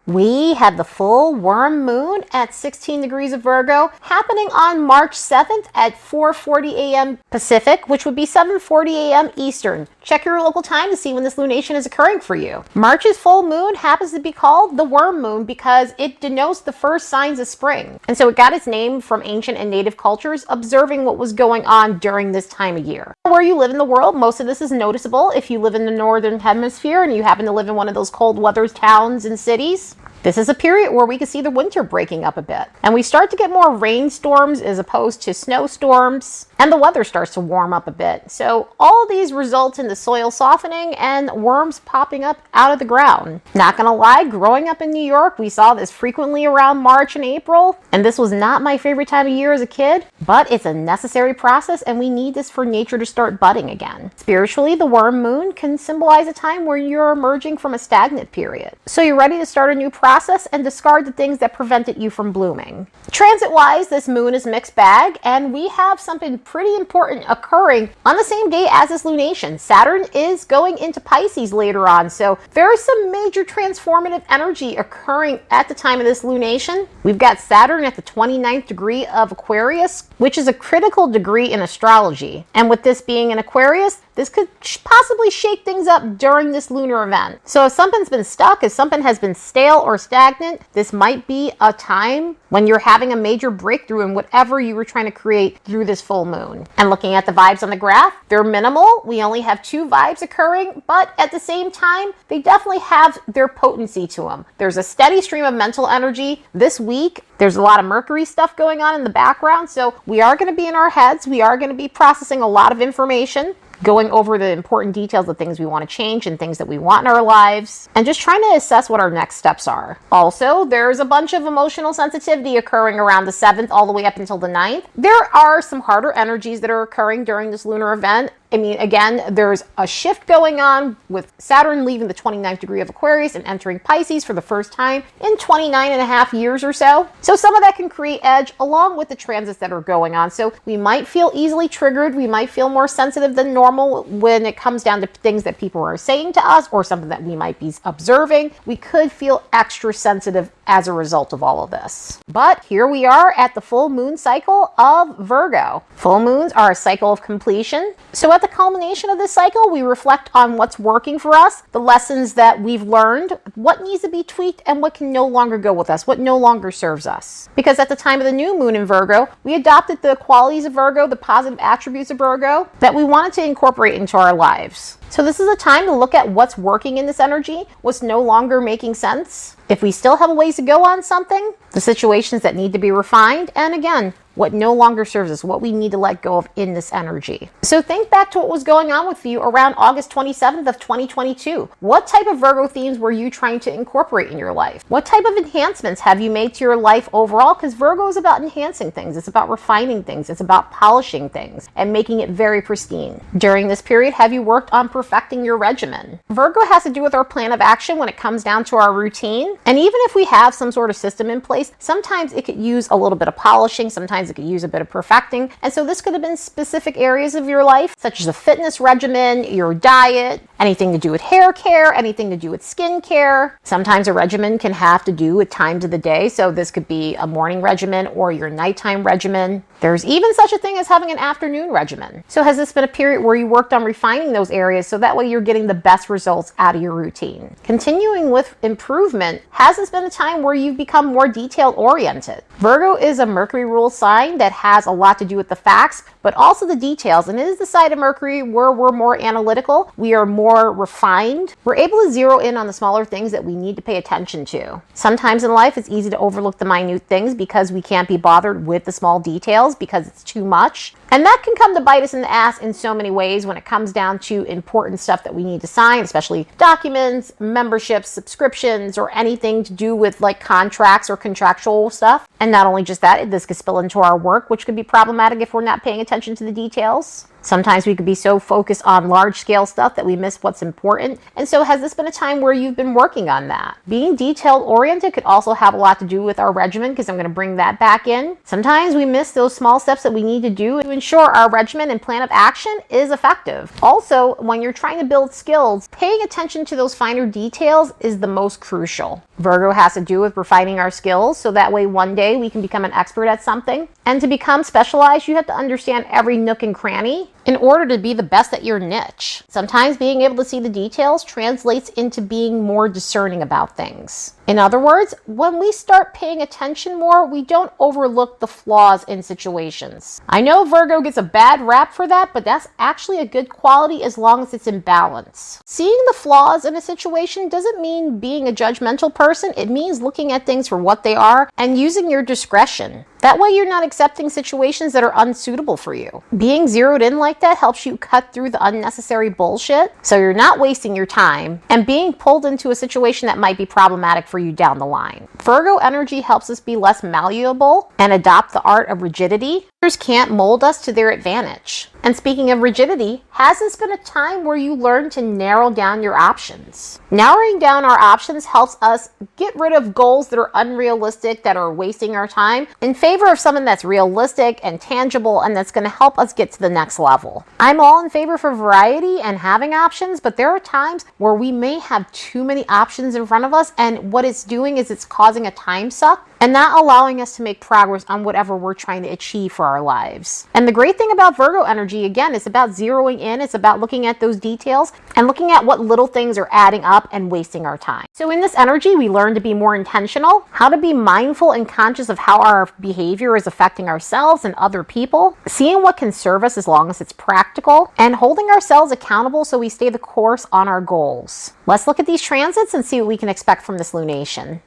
We have the full worm moon at 16 degrees of Virgo happening on March 7th at 4:40 a.m. Pacific, which would be 7:40 a.m. Eastern. Check your local time to see when this lunation is occurring for you. March's full moon happens to be called the worm moon because it denotes the first signs of spring. And so it got its name from ancient and native cultures observing what was going on during this time of year. Where you live in the world, most of this is noticeable. If you live in the northern hemisphere and you happen to live in one of those cold weather towns and cities, this is a period where we can see the winter breaking up a bit. And we start to get more rainstorms as opposed to snowstorms. And the weather starts to warm up a bit. So all of these result in the soil softening and worms popping up out of the ground. Not gonna lie, growing up in New York, we saw this frequently around March and April. And this was not my favorite time of year as a kid, but it's a necessary process and we need this for nature to start budding again. Spiritually, the worm moon can symbolize a time where you're emerging from a stagnant period. So you're ready to start a new process and discard the things that prevented you from blooming. Transit-wise, this moon is mixed bag and we have something pretty important occurring on the same day as this lunation. Saturn is going into Pisces later on, so there is some major transformative energy occurring at the time of this lunation. We've got Saturn at the 29th degree of Aquarius, which is a critical degree in astrology. And with this being in Aquarius, this could possibly shake things up during this lunar event. So if something's been stuck, if something has been stale or stagnant, this might be a time when you're having a major breakthrough in whatever you were trying to create through this full moon. And looking at the vibes on the graph, they're minimal. We only have 2 vibes occurring, but at the same time, they definitely have their potency to them. There's a steady stream of mental energy. This week, there's a lot of Mercury stuff going on in the background, so we are going to be in our heads. We are going to be processing a lot of information, going over the important details of things we want to change and things that we want in our lives, and just trying to assess what our next steps are. Also, there's a bunch of emotional sensitivity occurring around the 7th all the way up until the 9th. There are some harder energies that are occurring during this lunar event. I mean, again, there's a shift going on with Saturn leaving the 29th degree of Aquarius and entering Pisces for the first time in 29 and a half years or so. So some of that can create edge along with the transits that are going on. So we might feel easily triggered. We might feel more sensitive than normal when it comes down to things that people are saying to us or something that we might be observing. We could feel extra sensitive as a result of all of this. But here we are at the full moon cycle of Virgo. Full moons are a cycle of completion. So at the culmination of this cycle, we reflect on what's working for us, the lessons that we've learned, what needs to be tweaked, and what can no longer go with us, what no longer serves us. Because at the time of the new moon in Virgo, we adopted the qualities of Virgo, the positive attributes of Virgo that we wanted to incorporate into our lives. So this is a time to look at what's working in this energy, what's no longer making sense. If we still have a ways to go on something, the situations that need to be refined, and again, what no longer serves us, what we need to let go of in this energy. So think back to what was going on with you around August 27th of 2022. What type of Virgo themes were you trying to incorporate in your life? What type of enhancements have you made to your life overall? Because Virgo is about enhancing things. It's about refining things. It's about polishing things and making it very pristine. During this period, have you worked on perfecting your regimen? Virgo has to do with our plan of action when it comes down to our routine. And even if we have some sort of system in place, sometimes it could use a little bit of polishing. Sometimes it could use a bit of perfecting. And so this could have been specific areas of your life, such as a fitness regimen, your diet, anything to do with hair care, anything to do with skin care. Sometimes a regimen can have to do with times of the day. So this could be a morning regimen or your nighttime regimen. There's even such a thing as having an afternoon regimen. So has this been a period where you worked on refining those areas so that way you're getting the best results out of your routine? Continuing with improvement, has this been a time where you've become more detail oriented? Virgo is a Mercury ruled sign that has a lot to do with the facts, but also the details. And it is the side of Mercury where we're more analytical. We are more refined. We're able to zero in on the smaller things that we need to pay attention to. Sometimes in life, it's easy to overlook the minute things because we can't be bothered with the small details because it's too much. And that can come to bite us in the ass in so many ways when it comes down to important stuff that we need to sign, especially documents, memberships, subscriptions, or anything to do with like contracts or contractual stuff. And not only just that, this could spill into our work, which could be problematic if we're not paying attention to the details. Sometimes we could be so focused on large-scale stuff that we miss what's important. And so has this been a time where you've been working on that? Being detail-oriented could also have a lot to do with our regimen, because I'm going to bring that back in. Sometimes we miss those small steps that we need to do to ensure our regimen and plan of action is effective. Also, when you're trying to build skills, paying attention to those finer details is the most crucial. Virgo has to do with refining our skills, so that way one day we can become an expert at something. And to become specialized, you have to understand every nook and cranny in order to be the best at your niche. Sometimes being able to see the details translates into being more discerning about things. In other words, when we start paying attention more, we don't overlook the flaws in situations. I know Virgo gets a bad rap for that, but that's actually a good quality as long as it's in balance. Seeing the flaws in a situation doesn't mean being a judgmental person. It means looking at things for what they are and using your discretion. That way you're not accepting situations that are unsuitable for you. Being zeroed in like that helps you cut through the unnecessary bullshit, so you're not wasting your time and being pulled into a situation that might be problematic for you down the line. Virgo energy helps us be less malleable and adopt the art of rigidity. Others can't mold us to their advantage. And speaking of rigidity, has this been a time where you learn to narrow down your options? Narrowing down our options helps us get rid of goals that are unrealistic, that are wasting our time, in favor of something that's realistic and tangible and that's going to help us get to the next level. I'm all in favor for variety and having options, but there are times where we may have too many options in front of us, and what it's doing is it's causing a time suck and not allowing us to make progress on whatever we're trying to achieve for our lives. And the great thing about Virgo energy, again, is about zeroing in. It's about looking at those details and looking at what little things are adding up and wasting our time. So in this energy, we learn to be more intentional, how to be mindful and conscious of how our behavior is affecting ourselves and other people, seeing what can serve us as long as it's practical, and holding ourselves accountable so we stay the course on our goals. Let's look at these transits and see what we can expect from this lunation.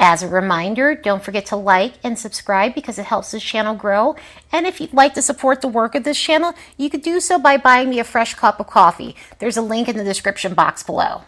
As a reminder, don't forget to like and subscribe because it helps this channel grow. And if you'd like to support the work of this channel, you could do so by buying me a fresh cup of coffee. There's a link in the description box below.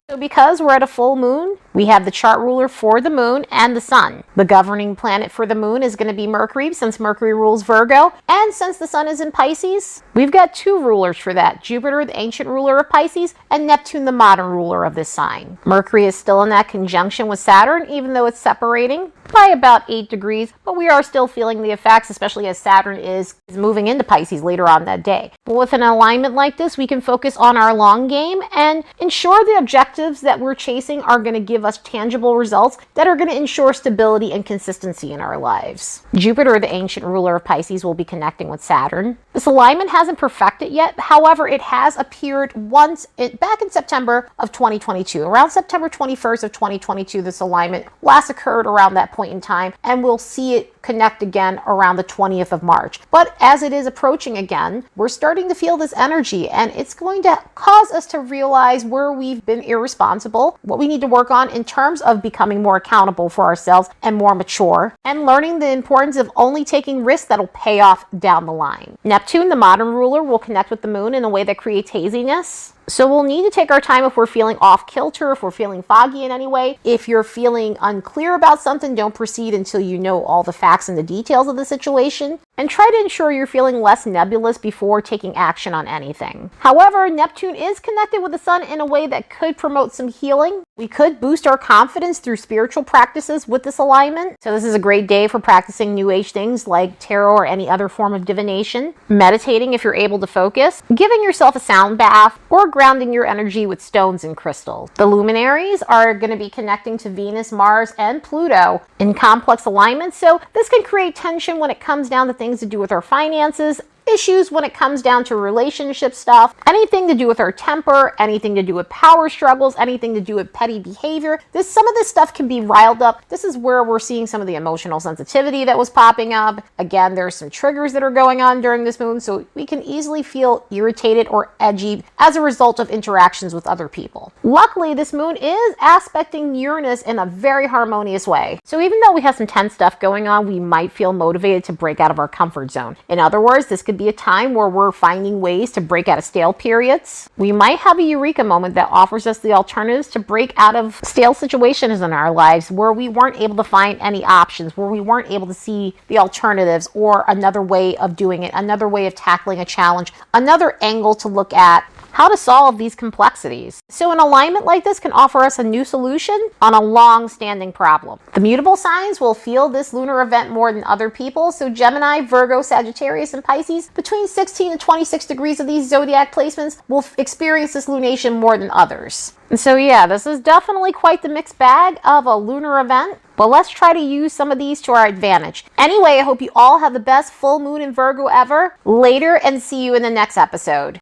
So because we're at a full moon, we have the chart ruler for the moon and the sun. The governing planet for the moon is going to be Mercury, since Mercury rules Virgo. And since the sun is in Pisces, we've got two rulers for that. Jupiter, the ancient ruler of Pisces, and Neptune, the modern ruler of this sign. Mercury is still in that conjunction with Saturn, even though it's separating by about 8 degrees, but we are still feeling the effects, especially as Saturn is moving into Pisces later on that day. But with an alignment like this, we can focus on our long game and ensure the objectives that we're chasing are going to give us tangible results that are going to ensure stability and consistency in our lives. Jupiter, the ancient ruler of Pisces, will be connecting with Saturn. This alignment hasn't perfected yet. However, it has appeared once back in September of 2022. Around September 21st of 2022, this alignment last occurred around that point in time, and we'll see it connect again around the 20th of March. But as it is approaching again, we're starting to feel this energy, and it's going to cause us to realize where we've been irresponsible, what we need to work on in terms of becoming more accountable for ourselves and more mature, and learning the importance of only taking risks that'll pay off down the line. Neptune, the modern ruler, will connect with the moon in a way that creates haziness. So we'll need to take our time if we're feeling off kilter, if we're feeling foggy in any way. If you're feeling unclear about something, don't proceed until you know all the facts and the details of the situation. And try to ensure you're feeling less nebulous before taking action on anything. However, Neptune is connected with the sun in a way that could promote some healing. We could boost our confidence through spiritual practices with this alignment. So this is a great day for practicing New Age things like tarot or any other form of divination, meditating if you're able to focus, giving yourself a sound bath, or grounding your energy with stones and crystals. The luminaries are going to be connecting to Venus, Mars, and Pluto in complex alignments. So this can create tension when it comes down to things to do with our finances, issues when it comes down to relationship stuff, anything to do with our temper, anything to do with power struggles, anything to do with petty behavior. Some of this stuff can be riled up. This is where we're seeing some of the emotional sensitivity that was popping up. Again, there's some triggers that are going on during this moon, so we can easily feel irritated or edgy as a result of interactions with other people. Luckily, this moon is aspecting Uranus in a very harmonious way. So even though we have some tense stuff going on, we might feel motivated to break out of our comfort zone. In other words, this could could be a time where we're finding ways to break out of stale periods. We might have a eureka moment that offers us the alternatives to break out of stale situations in our lives where we weren't able to find any options, where we weren't able to see the alternatives or another way of doing it, another way of tackling a challenge, another angle to look at how to solve these complexities. So an alignment like this can offer us a new solution on a long-standing problem. The mutable signs will feel this lunar event more than other people. So Gemini, Virgo, Sagittarius, and Pisces, between 16 and 26 degrees of these zodiac placements, will experience this lunation more than others. And so yeah, this is definitely quite the mixed bag of a lunar event. But let's try to use some of these to our advantage. Anyway, I hope you all have the best full moon in Virgo ever. Later, and see you in the next episode.